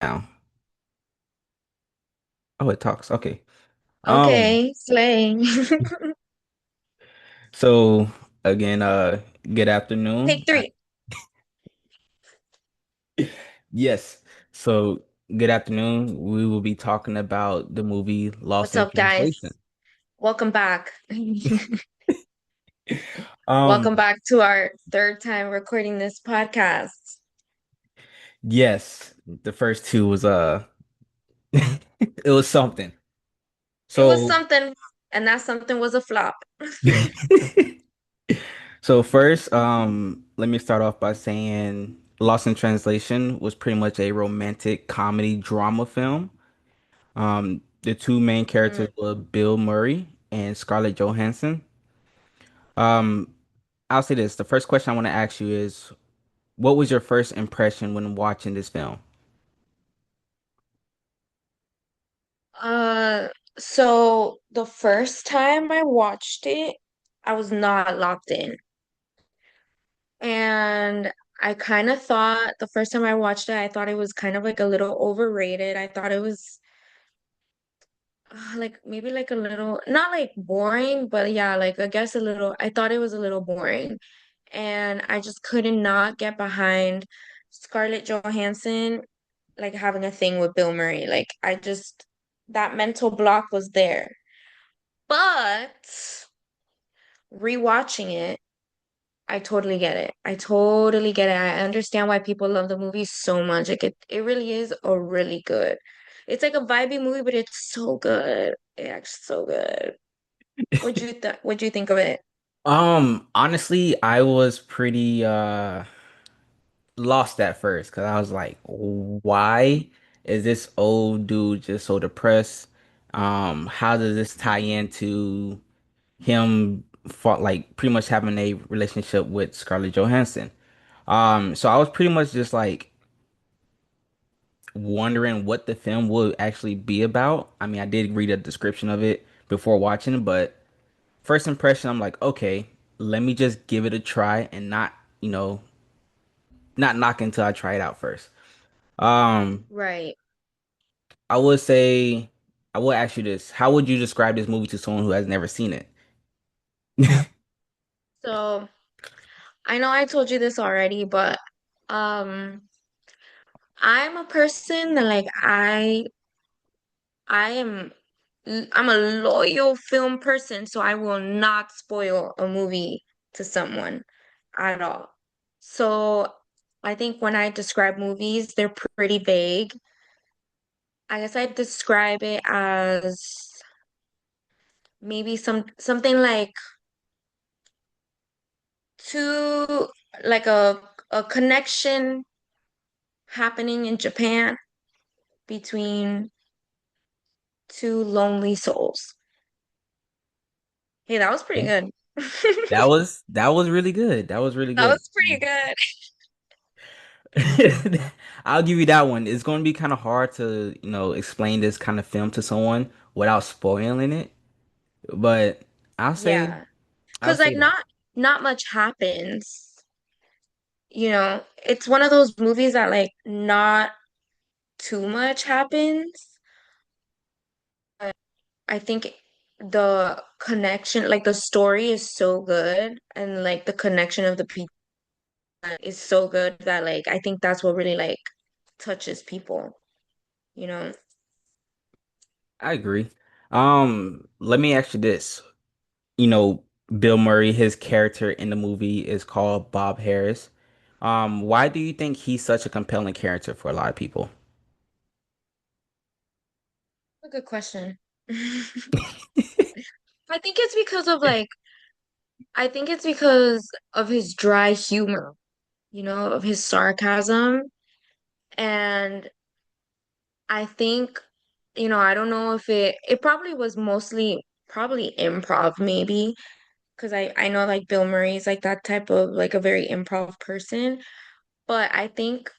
Now. Oh, it talks. Okay. Um, Okay, slaying. so again, good Take afternoon. three. Yes. So good afternoon. We will be talking about the movie Lost What's in up, Translation. guys? Welcome back. Um, Welcome back to our third time recording this podcast. yes, the first two was it was something. It was So something, and that something was a flop. so first, let me start off by saying Lost in Translation was pretty much a romantic comedy drama film. The two main Mm, characters were Bill Murray and Scarlett Johansson. Um, I'll say this. The first question I want to ask you is, what was your first impression when watching this film? Uh, so the first time I watched it, I was not locked in. And I kind of thought the first time I watched it, I thought it was kind of like a little overrated. I thought it was like maybe like a little not like boring, but yeah, like I guess a little I thought it was a little boring. And I just couldn't not get behind Scarlett Johansson like having a thing with Bill Murray. Like I just that mental block was there. But rewatching it, I totally get it. I totally get it. I understand why people love the movie so much. Like it really is a really good. It's like a vibey movie, but it's so good. It's so good. What'd you think of it? Honestly, I was pretty lost at first because I was like, why is this old dude just so depressed? How does this tie into him fought like pretty much having a relationship with Scarlett Johansson? So I was pretty much just like wondering what the film would actually be about. I mean, I did read a description of it before watching, but first impression, I'm like, okay, let me just give it a try and not, not knock until I try it out first. Um, Right. I would say, I will ask you this: how would you describe this movie to someone who has never seen it? So I know I told you this already, but um I'm a person that like I am I'm a loyal film person, so I will not spoil a movie to someone at all. So I think when I describe movies, they're pretty vague. I guess I describe it as maybe something like two like a connection happening in Japan between two lonely souls. Hey, that was pretty Okay. good. That was really good. That was really That good. was pretty good. I'll give you that one. It's going to be kind of hard to, explain this kind of film to someone without spoiling it, but I'll say Yeah. I'll 'Cause say like that. not much happens. You know, it's one of those movies that like not too much happens. But I think the connection, like the story is so good and like the connection of the people is so good that like I think that's what really like touches people, you know? I agree. Let me ask you this. You know, Bill Murray, his character in the movie is called Bob Harris. Why do you think he's such a compelling character for a lot of people? A good question. I think it's because of like I think it's because of his dry humor, you know, of his sarcasm. And I think, you know, I don't know if it probably was mostly probably improv maybe because I know like Bill Murray's like that type of like a very improv person, but I think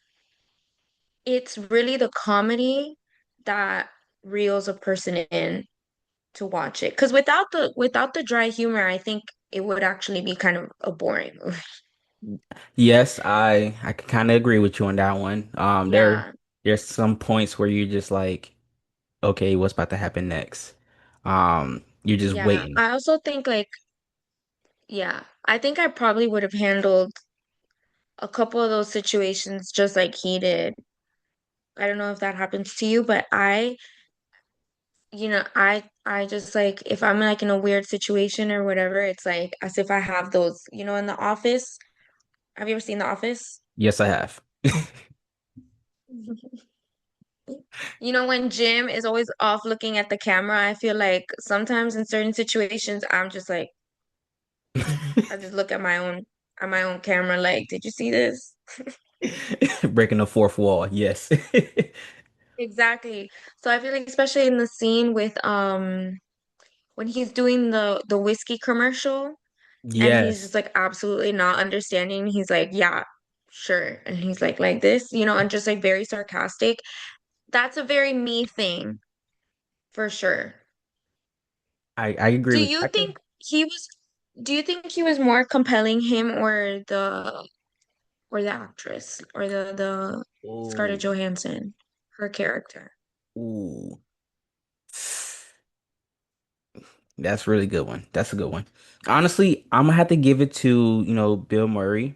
it's really the comedy that reels a person in to watch it. Because without the dry humor, I think it would actually be kind of a boring movie. Yes, I can kind of agree with you on that one. There Yeah. there's some points where you're just like, okay, what's about to happen next? You're just Yeah, waiting. I also think like, yeah, I think I probably would have handled a couple of those situations just like he did. I don't know if that happens to you, but I just like if I'm like in a weird situation or whatever, it's like as if I have those, in the office. Have you ever seen The Office? Yes, I have. When Jim is always off looking at the camera, I feel like sometimes in certain situations, I'm just like, I just look at my own camera, like, did you see this? Breaking the fourth wall. Yes. Exactly. So I feel like especially in the scene with when he's doing the whiskey commercial and he's Yes. just like absolutely not understanding. He's like, yeah, sure. And he's like this, and just like very sarcastic. That's a very me thing for sure. I agree Do with you I could think he was do you think he was more compelling, him or the actress or the Scarlett ooh, Johansson, her character? ooh. That's a really good one. That's a good one. Honestly, I'm gonna have to give it to, Bill Murray.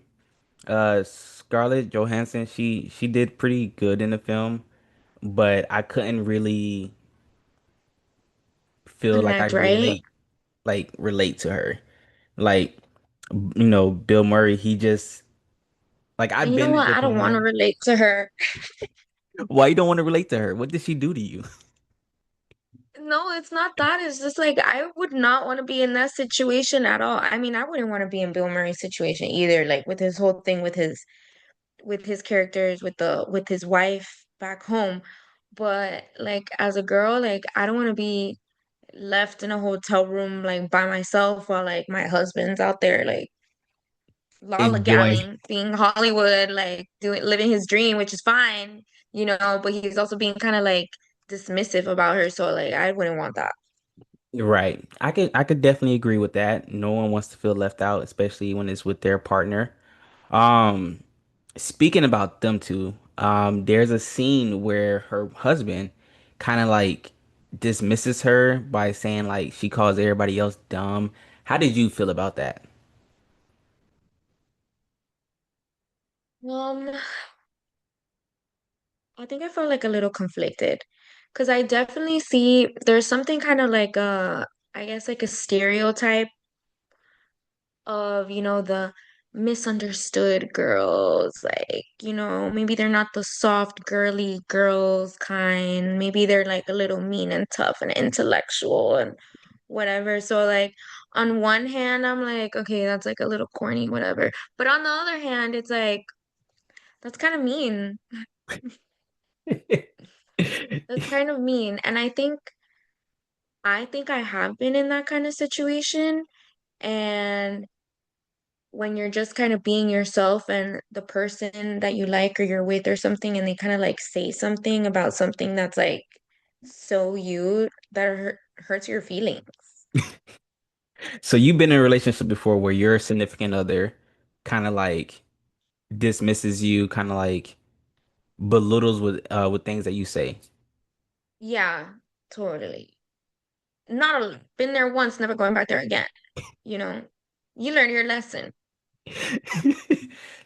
Scarlett Johansson, she did pretty good in the film, but I couldn't really feel like I Connect, right? relate to her. Like, Bill Murray, he just like And I've you know been to what? I don't want to Japan. relate to her. Why you don't want to relate to her? What did she do to you? No, it's not that. It's just like I would not want to be in that situation at all. I mean, I wouldn't want to be in Bill Murray's situation either, like with his whole thing with his characters, with his wife back home. But like as a girl, like I don't want to be left in a hotel room like by myself while like my husband's out there like Enjoying. lollygagging, being Hollywood, like living his dream, which is fine, but he's also being kind of like dismissive about her. So like I wouldn't want that. Right. I could definitely agree with that. No one wants to feel left out, especially when it's with their partner. Um, Speaking about them two, there's a scene where her husband kind of like dismisses her by saying like she calls everybody else dumb. How did you feel about that? Um, I think I felt like a little conflicted because I definitely see there's something kind of like I guess like a stereotype of, the misunderstood girls. Like, maybe they're not the soft, girly girls kind. Maybe they're like a little mean and tough and intellectual and whatever. So, like, on one hand, I'm like, okay, that's like a little corny, whatever. But on the other hand, it's like, that's kind of mean. That's kind of mean. And I think I have been in that kind of situation. And when you're just kind of being yourself and the person that you like or you're with or something, and they kind of like say something about something that's like so you that hurts your feelings. So you've been in a relationship before where your significant other kind of like dismisses you, kind of like belittles with things that you say. Yeah, totally. Not a, been there once, never going back there again. You know, you learn your lesson.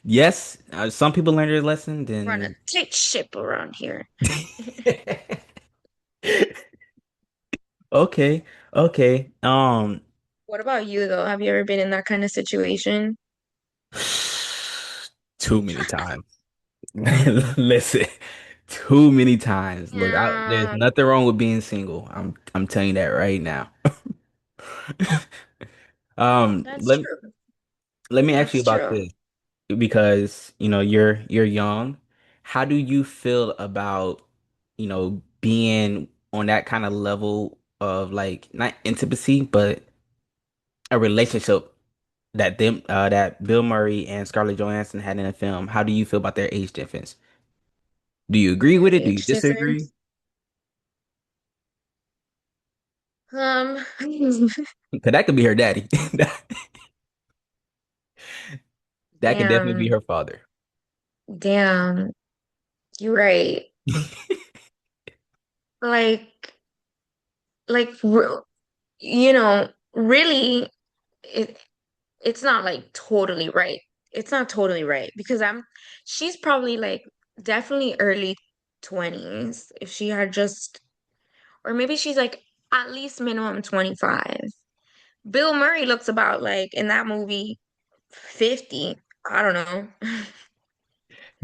Yes, some people learn their lesson, Run a then tight ship around here. okay, okay. What about you though? Have you ever been in that kind of situation? Too many times. Listen, too many times. Look, there's Yeah, nothing wrong with being single. I'm telling you that right now. that's Let true. let me ask you That's about true. this because you're young. How do you feel about being on that kind of level of like not intimacy, but a relationship that Bill Murray and Scarlett Johansson had in the film? How do you feel about their age difference? Do you agree Their with it? Do you age disagree? difference. Um, Because that could be her daddy. That could definitely be damn, her father. damn, you're right. Like, like, really, it it's not like totally right. It's not totally right because she's probably like definitely early 20s if she had just, or maybe she's like at least minimum 25. Bill Murray looks about like in that movie 50. I don't know.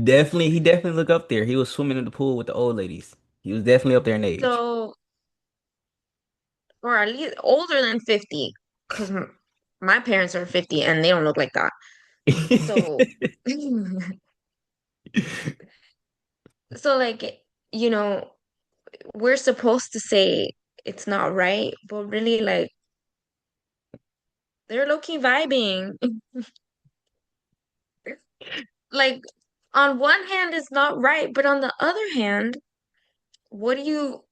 Definitely, he definitely looked up there. He was swimming in the pool with the old ladies. He was definitely up there in age. So, or at least older than 50 because my parents are 50 and they don't look like that. So, so like, you know, we're supposed to say it's not right, but really, like, they're low-key vibing. Like, on one hand, it's not right, but on the other hand, what do you,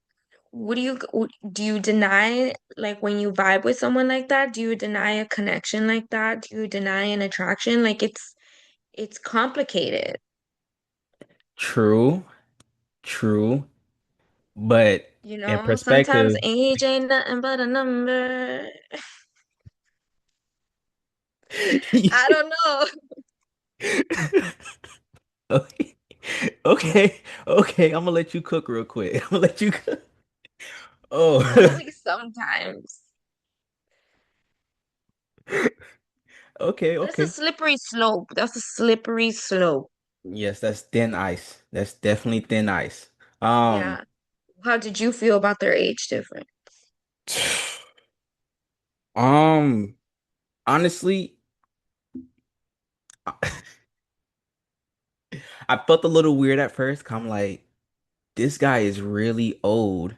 do you deny, like, when you vibe with someone like that? Do you deny a connection like that? Do you deny an attraction? Like, it's complicated, True, true. But you in know? Sometimes perspective, age ain't nothing but a number. I don't know. okay, okay, okay. I'm gonna let you cook real quick. I'm gonna let you cook. Oh, Only sometimes. okay, That's a okay. slippery slope. That's a slippery slope. Yes, that's thin ice. That's definitely thin ice. Um, Yeah. How did you feel about their age difference? um, honestly, I felt a little weird at first. 'Cause I'm like, this guy is really old,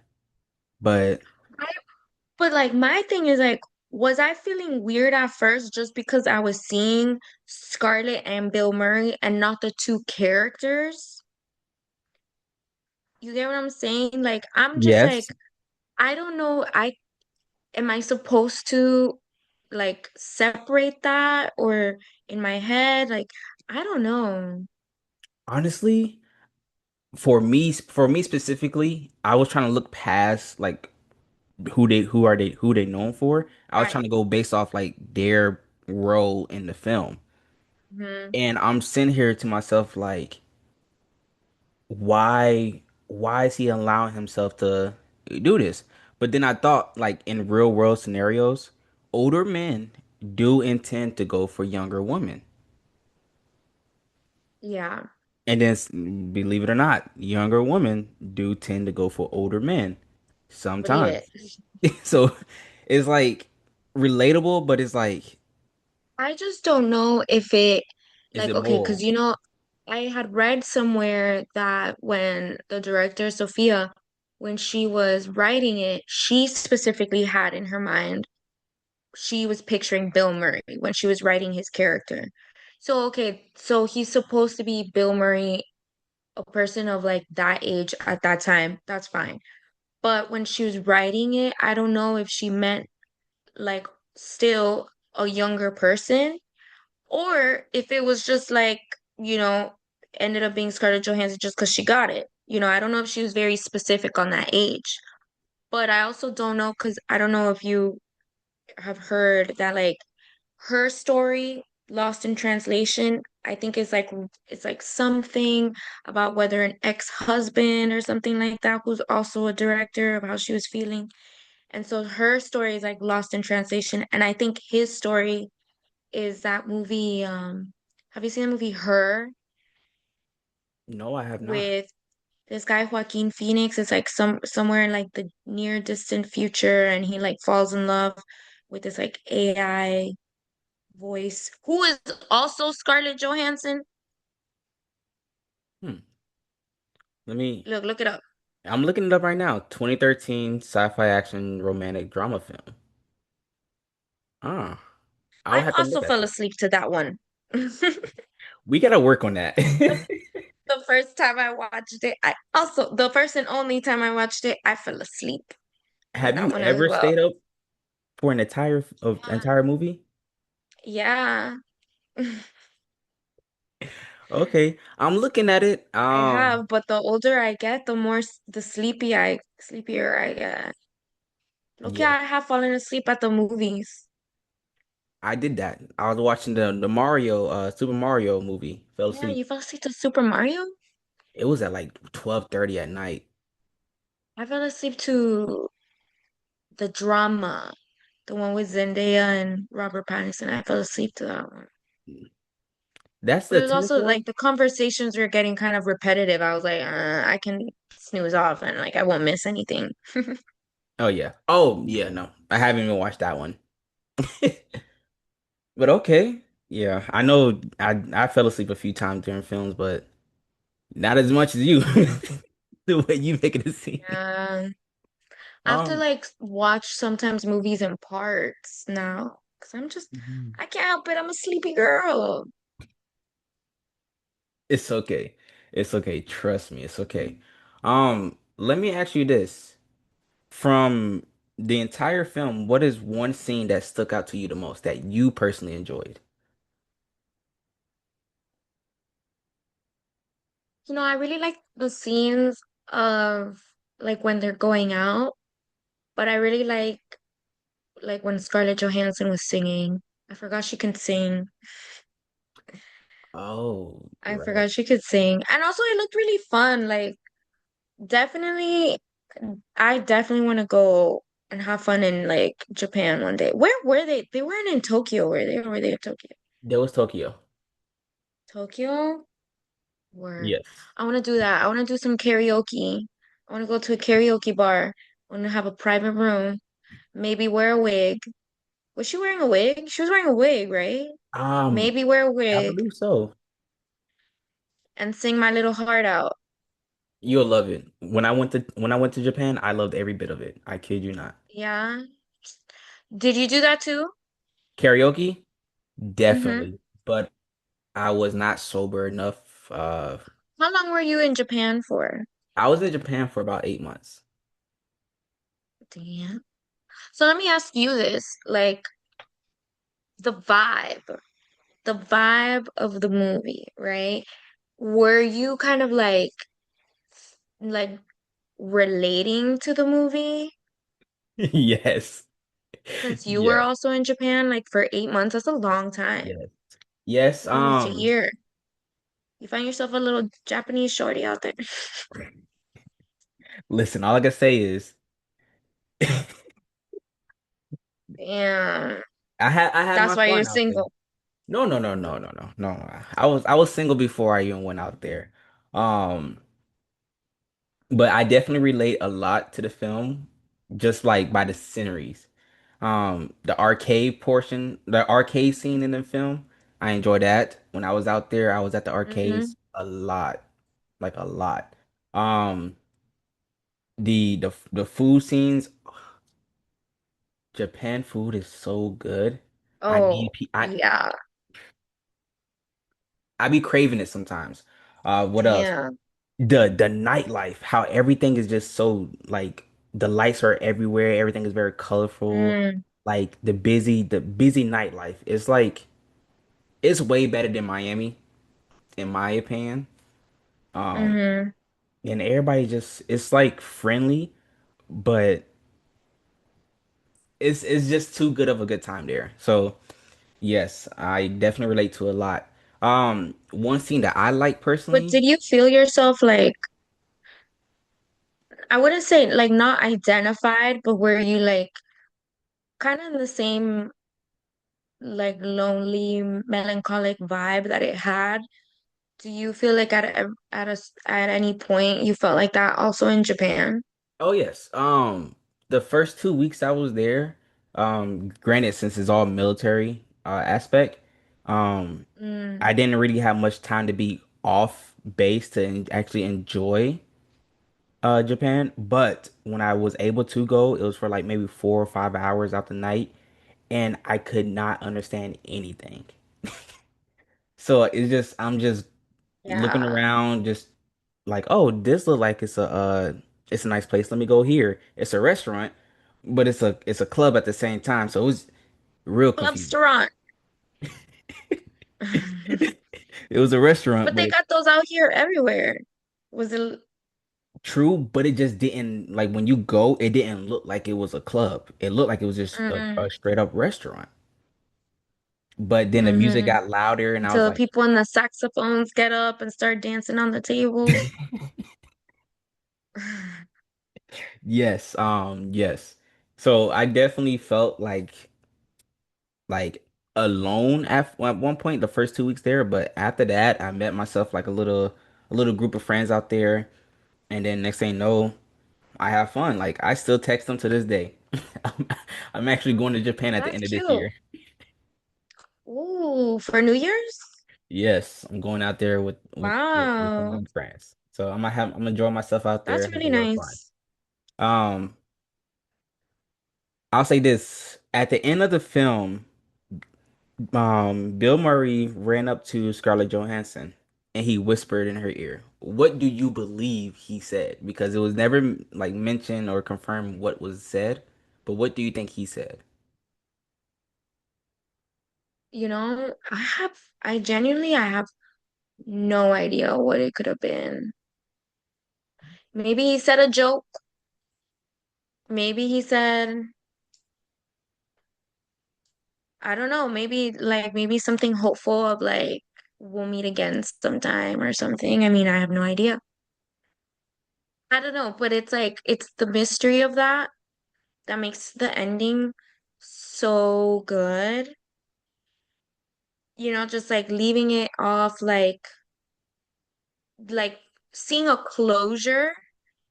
but I, but like my thing is like, was I feeling weird at first just because I was seeing Scarlett and Bill Murray and not the two characters? You get what I'm saying? Like I'm just yes, like, I don't know. I am I supposed to like separate that or in my head? Like, I don't know. honestly, for me specifically, I was trying to look past like who they known for. I was trying Right. to go based off like their role in the film. Hmm. And I'm sitting here to myself like, why is he allowing himself to do this? But then I thought like in real world scenarios, older men do intend to go for younger women. Yeah. And then believe it or not, younger women do tend to go for older men Believe it. sometimes. So it's like relatable, but it's like, I just don't know if it, is like, it okay, because moral? I had read somewhere that when the director, Sophia, when she was writing it, she specifically had in her mind, she was picturing Bill Murray when she was writing his character. So, okay, so he's supposed to be Bill Murray, a person of like that age at that time. That's fine. But when she was writing it, I don't know if she meant like still a younger person. Or if it was just like, you know, ended up being Scarlett Johansson just because she got it. I don't know if she was very specific on that age. But I also don't know because I don't know if you have heard that like her story, Lost in Translation, I think it's like something about whether an ex-husband or something like that who's also a director of how she was feeling. And so her story is like Lost in Translation. And I think his story is that movie. Have you seen the movie Her No, I have not. with this guy Joaquin Phoenix? It's like somewhere in like the near distant future, and he like falls in love with this like AI voice who is also Scarlett Johansson. Hmm. Let me Look it up. I'm looking it up right now. 2013 sci-fi action romantic drama film. Ah, I'll I have to also look at fell that. asleep to that one. We gotta work on that. The, the first time I watched it, the first and only time I watched it, I fell asleep to Have that you one as ever well. stayed up for an entire movie? Yeah. Okay, I'm looking at it. I have, but the older I get, the more the sleepier I get. Okay, Yeah, I have fallen asleep at the movies. I did that. I was watching the Mario, Super Mario movie. Fell Yeah, asleep. you fell asleep to Super Mario? It was at like 12:30 at night. I fell asleep to the drama, the one with Zendaya and Robert Pattinson. I fell asleep to that one. That's But the it was tennis also one. like the conversations were getting kind of repetitive. I was like, I can snooze off and like I won't miss anything. Oh yeah. Oh yeah. No, I haven't even watched that one. But okay. Yeah, I know. I fell asleep a few times during films, but not as much as you. The way you make it seem. Yeah. I have to Um. like watch sometimes movies in parts now because Mhm. I can't help it. I'm a sleepy girl. It's okay. It's okay. Trust me, it's okay. Let me ask you this. From the entire film, what is one scene that stuck out to you the most that you personally enjoyed? I really like the scenes of like when they're going out, but I really like when Scarlett Johansson was singing. I forgot she can sing. Oh, I right. forgot she could sing. And also it looked really fun. Like definitely I definitely want to go and have fun in like Japan one day. Where were they? They weren't in Tokyo, were they? Or were they in Tokyo? That was Tokyo. Tokyo? Word. Yes. I want to do that. I want to do some karaoke. I want to go to a karaoke bar. I want to have a private room. Maybe wear a wig. Was she wearing a wig? She was wearing a wig, right? Um, Maybe wear a I wig believe so. and sing my little heart out. You'll love it. When I went to Japan, I loved every bit of it. I kid you not. Yeah. Did you do that too? Karaoke, Mm-hmm. definitely, but I was not sober enough. How long were you in Japan for? I was in Japan for about 8 months. Damn. So let me ask you this, like the vibe of the movie, right? Were you kind of like relating to the movie Yes. since you were Yes. also in Japan like for 8 months? That's a long time. Yes. Yes. Almost a year. You find yourself a little Japanese shorty out there. Listen, all I can say is Damn. I had my That's why you're fun out there. single. No, no, no, no, no, no, no. I was single before I even went out there. Um, but I definitely relate a lot to the film, just like by the sceneries. The arcade portion, the arcade scene in the film, I enjoy that. When I was out there, I was at the Mm-hmm. arcades a lot, like a lot. Um, the food scenes, Japan food is so good. I Oh, need, pe- I yeah. I be craving it sometimes. What else? Damn. The nightlife, how everything is just so like the lights are everywhere, everything is very colorful. Mm, Like the busy nightlife. It's like it's way better than Miami, in my opinion. Um, mm-hmm. and everybody just it's like friendly, but it's just too good of a good time there. So yes, I definitely relate to a lot. One scene that I like But personally. did you feel yourself like, I wouldn't say like not identified, but were you like kind of in the same like lonely, melancholic vibe that it had? Do you feel like at any point you felt like that also in Japan? Oh yes. The first 2 weeks I was there, granted since it's all military aspect, um, Mm, I didn't really have much time to be off base to actually enjoy Japan. But when I was able to go, it was for like maybe 4 or 5 hours out the night, and I could not understand anything. So it's just I'm just looking yeah. around, just like, oh, this look like it's a nice place. Let me go here. It's a restaurant, but it's a club at the same time. So it was real confusing. Clubstaurant. It was a restaurant But they with got those out here everywhere. Was it? true, but it just didn't like when you go, it didn't look like it was a club. It looked like it was just Mm-mm, a straight up restaurant. But then the music mm-hmm. got louder, and I was Until the like, people in the saxophones get up and start dancing on the table. yes, yes. So I definitely felt like alone at one point the first 2 weeks there, but after that I met myself like a little group of friends out there, and then next thing you know, I have fun. Like I still text them to this day. I'm, I'm actually going to Japan at the That's end of this cute. year. Ooh, for New Year's? Yes, I'm going out there with some of Wow. my friends. So I'm gonna enjoy myself out there, That's have a really little fun. nice. Um, I'll say this. At the end of the film, Bill Murray ran up to Scarlett Johansson and he whispered in her ear, "What do you believe he said?" Because it was never like mentioned or confirmed what was said, but what do you think he said? I genuinely, I have no idea what it could have been. Maybe he said a joke. Maybe he said, I don't know, maybe something hopeful of like, we'll meet again sometime or something. I mean, I have no idea. I don't know, but it's like, it's the mystery of that makes the ending so good. Just like leaving it off like seeing a closure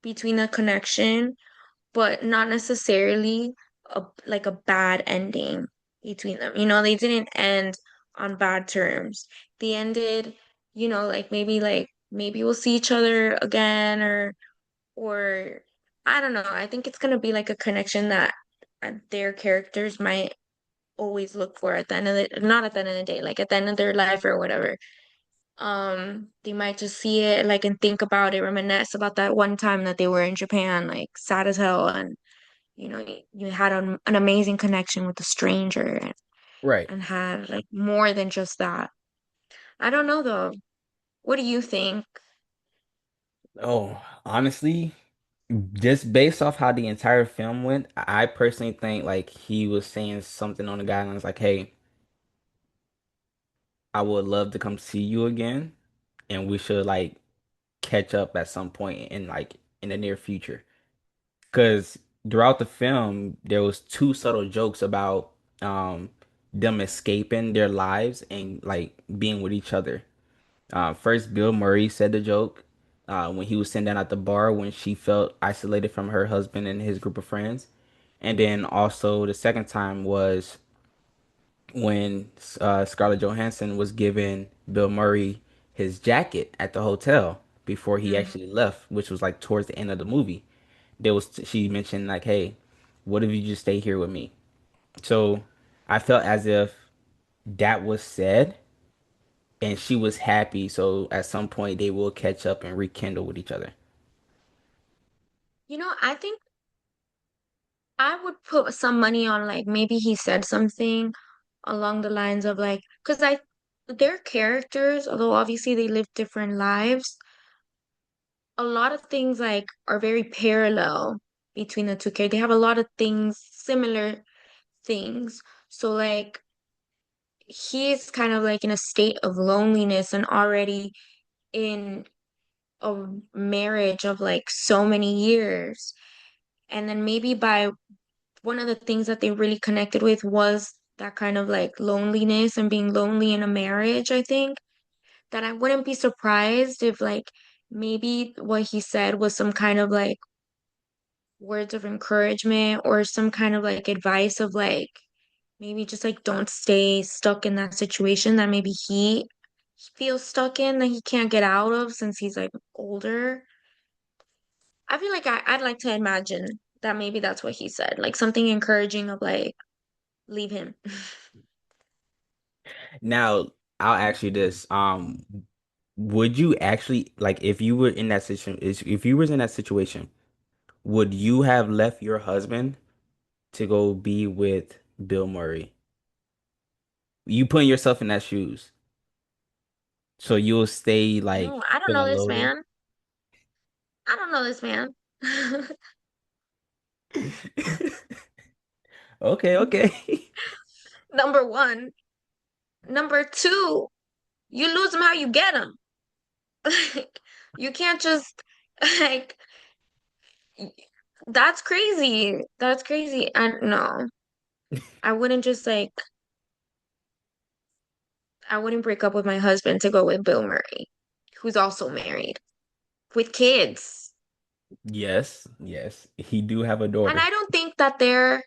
between a connection, but not necessarily like a bad ending between them. They didn't end on bad terms. They ended, like maybe we'll see each other again or I don't know. I think it's gonna be like a connection that their characters might always look for at the end of the not at the end of the day, like at the end of their life or whatever. They might just see it like and think about it, reminisce about that one time that they were in Japan, like sad as hell, and you had an amazing connection with a stranger Right. and had like more than just that. I don't know though. What do you think? Oh, honestly, just based off how the entire film went, I personally think like he was saying something on the guidelines like, "Hey, I would love to come see you again, and we should like catch up at some point in like in the near future." Because throughout the film, there was two subtle jokes about them escaping their lives and like being with each other. First, Bill Murray said the joke when he was sitting down at the bar when she felt isolated from her husband and his group of friends. And then also the second time was when Scarlett Johansson was giving Bill Murray his jacket at the hotel before he Mm. actually left, which was like towards the end of the movie. She mentioned like, "Hey, what if you just stay here with me?" So I felt as if that was said and she was happy. So at some point they will catch up and rekindle with each other. I think I would put some money on like maybe he said something along the lines of like, because their characters, although obviously they live different lives, a lot of things like are very parallel between the two characters. They have a lot of things, similar things. So like he's kind of like in a state of loneliness and already in a marriage of like so many years. And then maybe by one of the things that they really connected with was that kind of like loneliness and being lonely in a marriage, I think. That I wouldn't be surprised if like maybe what he said was some kind of like words of encouragement or some kind of like advice of like maybe just like don't stay stuck in that situation that maybe he feels stuck in that he can't get out of since he's like older. I feel like I'd like to imagine that maybe that's what he said, like something encouraging of like leave him. Now, I'll ask you this. Would you actually like if you were in that situation, if you was in that situation, would you have left your husband to go be with Bill Murray? You putting yourself in that shoes. So you'll stay like No, I don't know feeling this loaded. man. I don't know this man. Okay, okay. Number one. Number two, you lose them how you get them. Like, you can't just like that's crazy. That's crazy. And no, I wouldn't just like I wouldn't break up with my husband to go with Bill Murray, who's also married with kids. Yes, yes. He do have a And daughter. I don't think that they're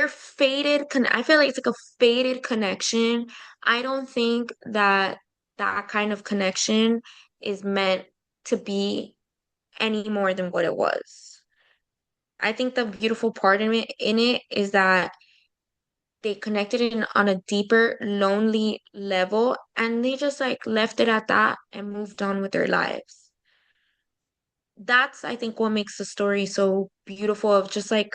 faded I feel like it's like a faded connection. I don't think that that kind of connection is meant to be any more than what it was. I think the beautiful part in it is that they connected in on a deeper, lonely level, and they just like left it at that and moved on with their lives. That's, I think, what makes the story so beautiful of just like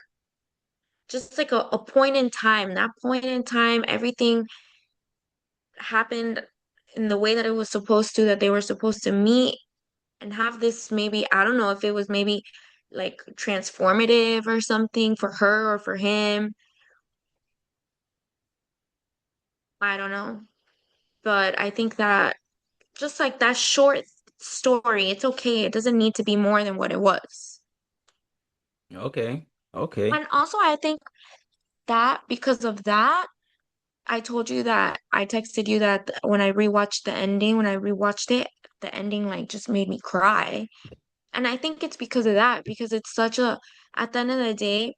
a point in time. That point in time, everything happened in the way that it was supposed to, that they were supposed to meet and have this maybe, I don't know if it was maybe like transformative or something for her or for him. I don't know. But I think that just like that short story, it's okay. It doesn't need to be more than what it was. Okay. Okay. And also, I think that because of that, I told you that I texted you that when I rewatched the ending, when I rewatched it, the ending like just made me cry. And I think it's because of that, because it's such a, at the end of the day,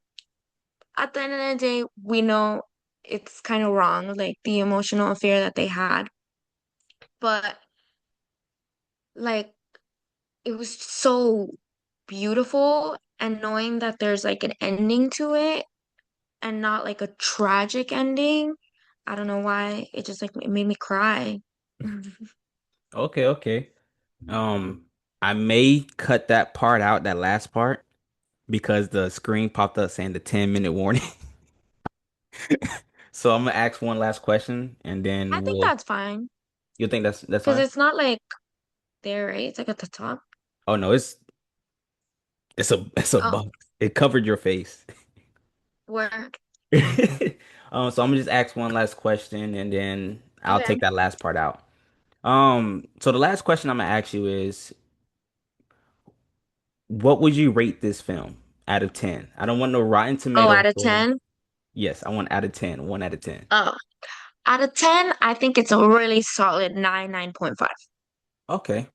at the end of the day, we know it's kind of wrong, like the emotional affair that they had. But like it was so beautiful, and knowing that there's like an ending to it and not like a tragic ending. I don't know why. It just like it made me cry. Okay, okay. I may cut that part out, that last part, because the screen popped up saying the 10-minute warning. So I'm gonna ask one last question and I then think we'll that's fine you think that's because fine? it's not like there, right? It's like at the top. Oh no, it's a Oh, bug. It covered your face. where? So I'm gonna just ask one last question and then I'll Okay. take that last part out. So the last question I'm gonna ask you is, what would you rate this film out of 10? I don't want no Rotten Oh, Tomato out of score. 10? Yes, I want out of 10, 1 out of 10. Oh, out of 10, I think it's a really solid 9, 9.5. Okay,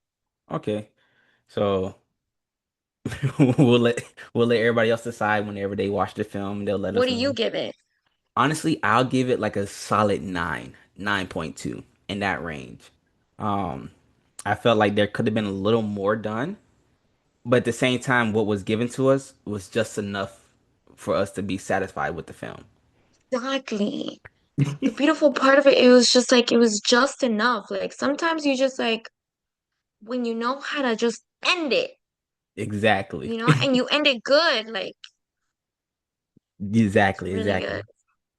okay. So we'll let we'll let everybody else decide whenever they watch the film. They'll let What us do you know. give it? Honestly, I'll give it like a solid 9, 9.2 in that range. Um, I felt like there could have been a little more done, but at the same time, what was given to us was just enough for us to be satisfied with the film. Exactly. The beautiful part of it, it was just like, it was just enough. Like sometimes you just like, when you know how to just end it, Exactly. and you end it good, like it's Exactly, really good. exactly.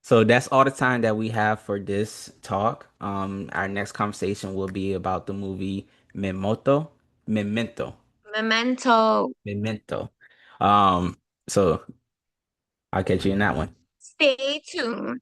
So that's all the time that we have for this talk. Our next conversation will be about the movie Memento, Memento. Memento. Um, so I'll catch you in that one. Stay tuned.